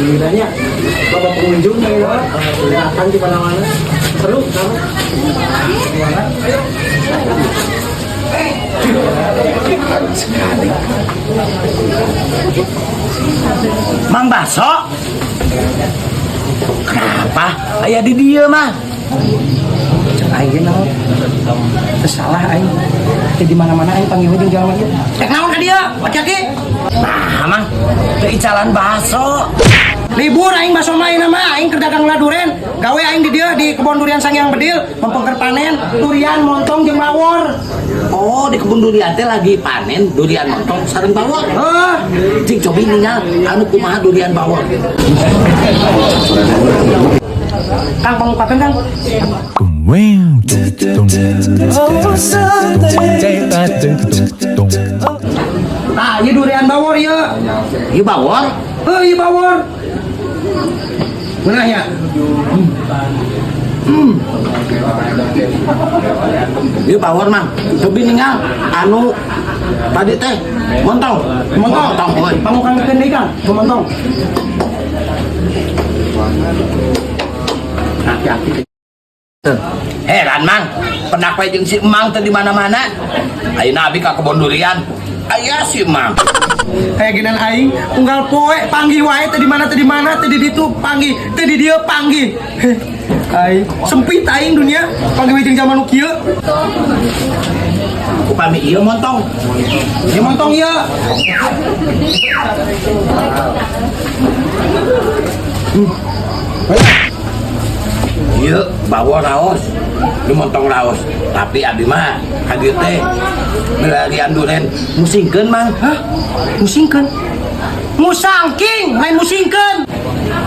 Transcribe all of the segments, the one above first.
Gilanya, bapak pengunjung ya, datang di mana-mana, seru kan? Sekali. Mang Baso, kenapa? Ayah di dia mah. Aing naon? Salah aing. Teh di mana-mana aing panggil jeung jalma ieu. Cek naon ka dia? Laki-laki. Nah, mang, teu icalan baso. Libur aing baso main mah aing keur dagang duren. Gawe aing di dieu di kebon durian Sangyang Bedil, mempengker panen durian montong jeung bawor. Oh, di kebun durian teh lagi panen durian montong sareng bawor. Heuh, Cing cobi ninggal anu kumaha durian bawor. Kang pangungkapkeun Kang. Nah, ieu durian bawor ieu. Ieu bawor? Ieu bawor. Beunah ya? Ieu bawor mang. Cobi ninggal anu tadi teh montong. Montong euy. Pangungkapkeun deui Kang, montong. Hati-hati. Heran mang, penak we jeung si Emang teh di mana-mana. Ayeuna abi ka kebon durian. Aya si Emang. Kayak genan aing unggal poe panggih wae teh di mana teh di ditu panggih teh di dieu panggih. Ai sempit aing dunia panggih we jeung zaman nu kieu. Upami ieu montong. Ieu montong ieu. Ieu bawor raos. Di montong raos. Tapi abi mah ka dieu teh milarian duren musingkeun mang. Hah? Musingkeun. Musangking lain musingkeun.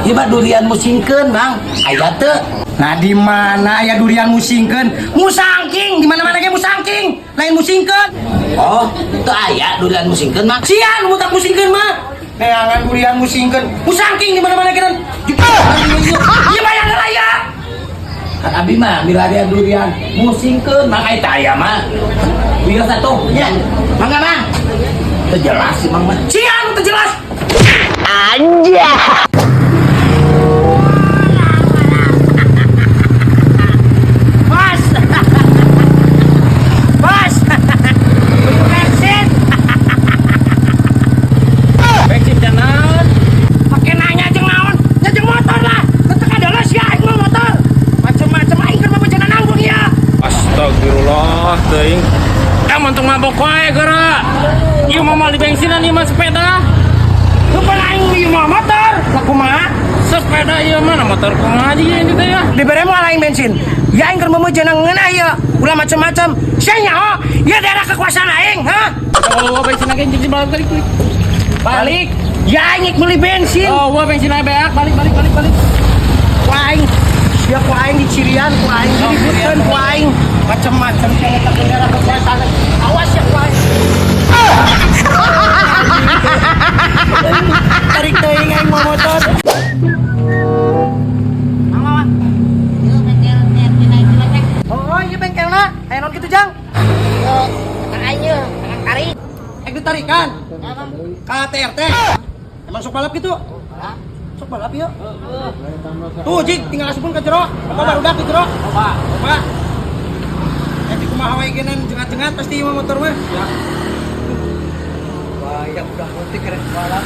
Ieu mah durian musingkeun mang. Aya teu? Nah di mana aya durian musingkeun? Musangking, di mana-mana ge musangking, lain musingkeun. Oh, teu aya durian musingkeun mang. Sian mutak musingkeun mah. Neangan durian musingkeun. Musangking di mana-mana ge. Ieu mah aya aya. Kan abi mah milarian durian musingkeun mang eta aya mah. Bieu satu nya. Mangga mang. Teu jelas si mang mah. Sian teu jelas. Anjay. Bos. Bos. Bensin. Bensin dan naon? Pakai nanya jeung naon? Nya jeung motor lah. Teu adalah sia aing mah motor. Macem-macem aing keur mah cenah nanggung ya. Astagfirullah, teuing. Untuk mabok wae geura. Ieu mah mal di bensinan ieu mah sepeda. Bukan aing ieu mah motor. Sakumaha? Sepeda ieu mah motor kumaha dia ini teh ya. Dibere moal aing bensin. Ya aing keur memujeun ngeunah ieu. Ulah macem-macem. Sia nyaho? Ieu daerah kekuasaan aing, ha? Kalau bensin lagi jadi balik balik. Balik. Ya aing meuli bensin. Oh, gua bensin aja beak, balik. Ku aing. Sia ku aing di Cirian, ku aing di Buteun, ku aing. Macem-macem cenah teh daerah kekuasaan. Awas ya ku aing. Tarik teuing aing mau motor. Oh, iya bengkelna. Aya naon kitu, Jang? Tarik. Ek ditarikan. Ka TRT. Emang sok balap gitu? Sok balap yuk. Tuh, Jik, tinggal asupun ke jero. Apa barudak ke jero? Apa? Di kumaha wae genan jengat-jengat pasti ieu motor mah. Ya. Wah, ya udah ngerti keren balap.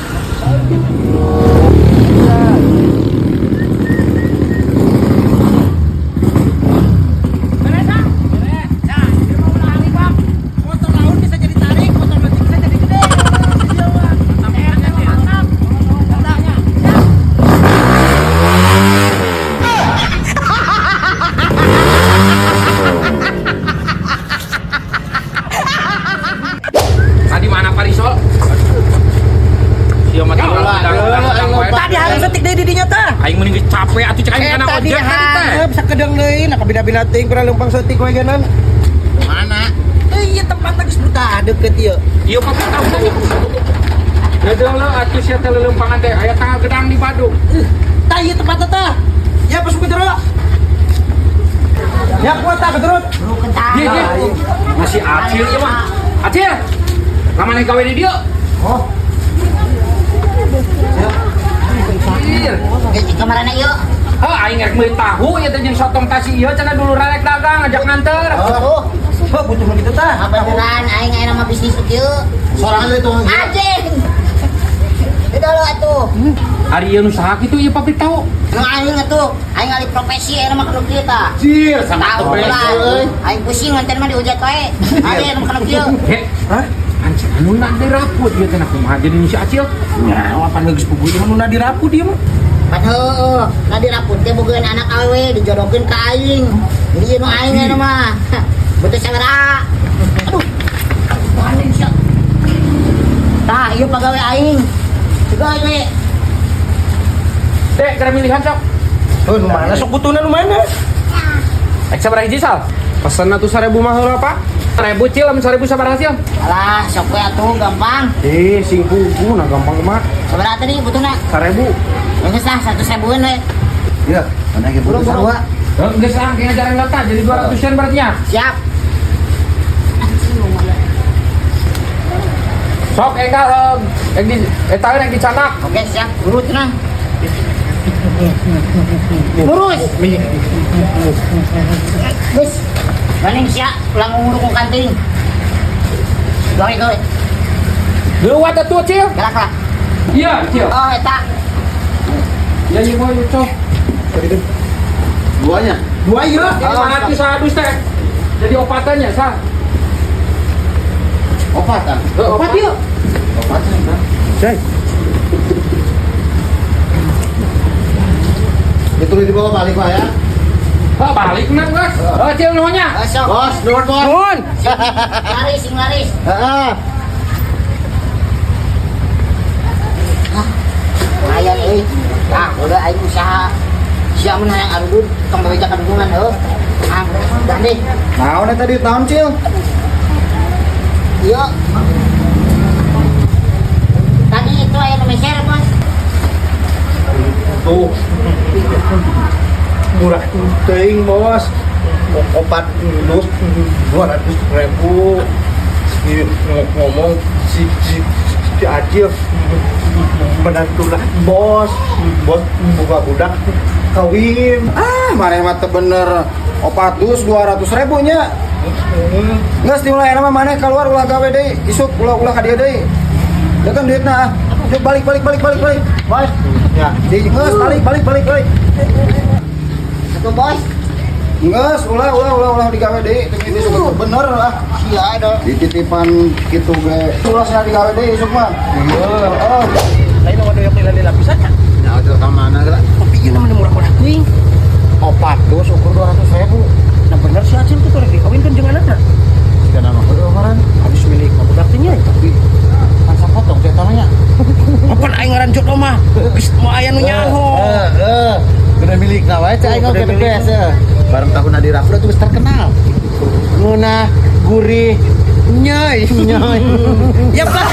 Capek atuh cek aing kana Tadi ojek teh. bisa kedeng deui, nah kabina-bina teuing pernah leumpang setik we genan. Mana? Ieu tempat geus buta deukeut ieu. Ieu kok tahu. Gadang lo atuh sia teh leumpangan teh aya tanggal gedang di Badung. Tah ieu tempat teh. Ya pas ke jero. Ya kuat tah ke jero. Iya. Masih Acil ieu mah. Acil. Lamane gawe di dieu. Oh. Iya. kemarin yuk. Oh, aing rek meuli tahu ya teh jeung sotong tasi ieu cenah dulu rek dagang ngajak nganter. Oh, Butuh nu kitu tah. apa beneran aing aya nama bisnis yuk. Sorangan itu. Anjing. Itu lo atuh. Ari ieu nu saha kitu ieu pabrik tahu. Nu aing atuh, aing alih profesi aya mah kana kieu tah. Cir Tahu lah. Aing pusing nganten mah diujat wae. Aya nu kana kieu. Hah? Anjing anu nak diraput ieu teh kumaha jadi si Acil? Nyawa pan geus puguh ieu nu diraput dia mah. Pan heueuh, na diraput teh bogeun anak awe dijodohkeun ka aing. Jadi ieu nu aing aya mah. Butuh sabaraha. Aduh. Paling sia. Tah, ieu pagawe aing. Juga we. Dek, keur milihan sok. Heuh nu mana sok butuhna nu mana? Ek sabaraha hiji sal? Pesenna tuh 1000 mah heula, Pak. 1000 cil, 1000 sabaraha cil? Alah, sok we atuh gampang. Sing pugu nah gampang mah. Sabaraha tadi butuhna? 1000. Geus lah 100.000-an we. Iya, mana ge butuh Buru-buru. sarua. Geus lah kayak ngajarin lata jadi 200-an berarti nya. Siap. Sok enggal yang di eta yang dicanak. Oke, siap. Urut cenah. Lurus. Geus. Maning sia ulang nguruk ku kanting. Gawe. Leuwat atuh cil. Galak lah. Iya, cil. Oh, eta. Ya ieu mah cok. Duanya. Dua ieu. Jadi sadus teh. Jadi opatannya sah. Opatan. Opat yuk. Opatan kan. Cek. Itu dibawa balik Pak ya. Oh, balik bener, Bos. Oh, cil nuhunnya. Sok. Bos, nuhun bos. Nuhun. Laris, sing laris. Heeh. Lumayan euy. Ah, udah aing usaha. Sia mun hayang arudun tong bawa kadungan heuh. Ah, udah deh. Naon eta di tahun cil? Yuk. Tadi itu air meser, Bos. Tuh. Murah teuing bos. Opat dus 200.000. Ngomong si Acil menantulah bos buka budak kawin. Maneh mah teu bener 400-200 nya. Geus dimulai mah maneh keluar ulah gawe deui, isuk ulah ka dieu deui. Ya kan duitna ah. Yuk balik. Bos. Ya, Geus balik. Satu bos. Geus ulah digawe deui, teu kitu isuk bener lah. Iya ada. Dititipan kitu ge. Ulah sana digawe deui isuk mah. Oh. lain mau doyok lila lapisan ya. Nah, itu ka mana geura? Tapi ieu namanya murah-murah teuing. 400 ukur 200.000. Nah bener si Acil tuh rek dikawinkeun jeung anakna. Kana mah heueuh ngaran. Habis milik budak teh nya tapi Kan sapotong teh tamanya. apa aing ngaran jodoh mah. Geus mau aya nu nyaho. Bener milik na wae cai Bener oge milik. bes. Bareng tahun di Rafra tuh terkenal. Nuna, gurih, Nyai. nyoy. Ya Pak.